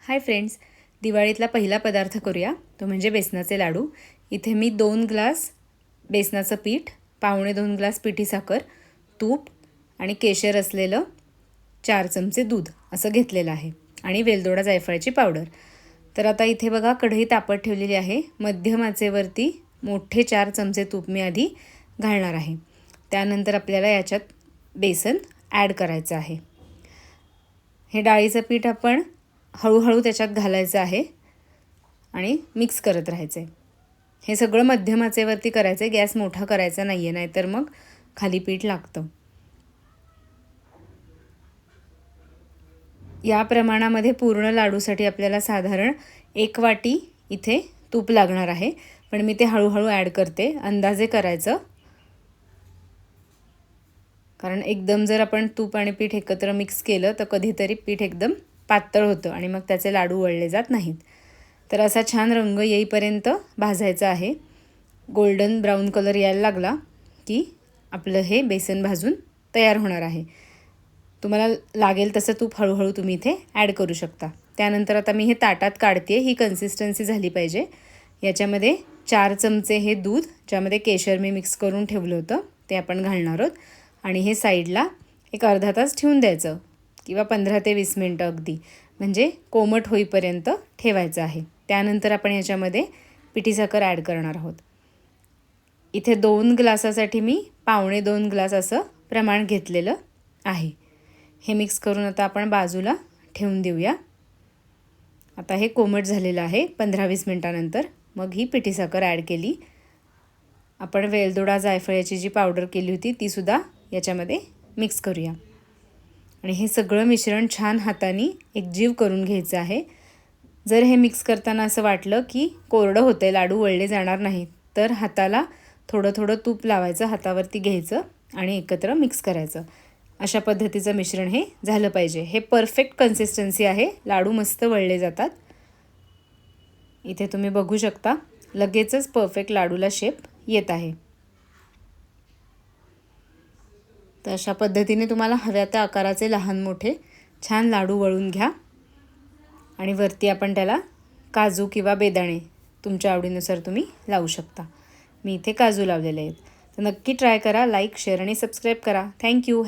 Hi friends, दिवाळीतला पहिला पदार्थ करूया, तो म्हणजे बेसनाचे लाडू। इथे मी 2 ग्लास बेसनाचं पीठ, पावणे 2 ग्लास पिठी साखर, तूप आणि केशर असलेलं 4 चमचे दूध असं घेतलेलं आहे आणि वेलदोडा जायफळाची पावडर। तर आता इथे बघा कढई तापत ठेवलेली आहे। मध्यम आचेवरती मोठे 4 चमचे तूप मी आधी घालणार आहे। त्यानंतर आपल्याला याच्यात बेसन ॲड करायचं आहे। हे डाळीचं पीठ आपण हळूहळू त्याच्यात घालायचं आहे आणि मिक्स करत राहायचं आहे। हे सगळं मध्यम आचेवरती करायचं आहे, गॅस मोठा करायचा नाही आहे, नाहीतर मग खाली पीठ लागतं। या प्रमाणामध्ये पूर्ण लाडूसाठी आपल्याला साधारण 1 वाटी इथे तूप लागणार आहे, पण मी ते हळूहळू ॲड करते, अंदाजे करायचं। कारण एकदम जर आपण तूप आणि पीठ एकत्र मिक्स केलं तर कधीतरी पीठ एकदम पातळ होतं आणि मग त्याचे लाडू वळले जात नाहीत। तर असा छान रंग येईपर्यंत भाजायचा आहे। गोल्डन ब्राऊन कलर यायला लागला की आपलं हे बेसन भाजून तयार होणार आहे। तुम्हाला लागेल तसं तूप हळूहळू तुम्ही इथे ॲड करू शकता। त्यानंतर आता मी हे ताटात काढते। ही कन्सिस्टन्सी झाली पाहिजे। याच्यामध्ये 4 चमचे हे दूध, ज्यामध्ये केशर मी मिक्स करून ठेवलं होतं, ते आपण घालणार आहोत आणि हे साईडला एक अर्धा तास ठेवून द्यायचं किंवा 15 ते 20 मिनिटं अगदी, म्हणजे कोमट होईपर्यंत ठेवायचं आहे। त्यानंतर आपण याच्यामध्ये पिठी साखर ॲड करणार आहोत। इथे 2 ग्लासासाठी मी पावणे 2 ग्लास असं प्रमाण घेतलेलं आहे। हे मिक्स करून आता आपण बाजूला ठेवून देऊया। आता हे कोमट झालेलं आहे 15-20 मिनिटानंतर। मग ही पिठी साखर ॲड केली। आपण वेलदोडा जायफळाची जी पावडर केली होती ती सुद्धा याच्यामध्ये मिक्स करूया आणि हे सगळं मिश्रण छान हाताने एकजीव करून घ्यायचं आहे। जर हे मिक्स करताना असं वाटलं की कोरडं होतंय, लाडू वळले जाणार नाहीत, तर हाताला थोडं थोडं तूप लावायचं, हातावरती घ्यायचं आणि एकत्र मिक्स करायचं। अशा पद्धतीचं मिश्रण हे झालं पाहिजे। हे परफेक्ट कन्सिस्टन्सी आहे, लाडू मस्त वळले जातात। इथे तुम्ही बघू शकता लगेचच परफेक्ट लाडूला शेप येत आहे। तर अशा पद्धतीने तुम्हाला हव्या त्या आकाराचे लहान मोठे छान लाडू वळून घ्या आणि वरती आपण त्याला काजू किंवा बेदाणे तुमच्या आवडीनुसार तुम्ही लावू शकता। मी इथे काजू लावलेले आहेत। तर नक्की ट्राय करा, लाईक, शेअर आणि सबस्क्राईब करा। थँक्यू।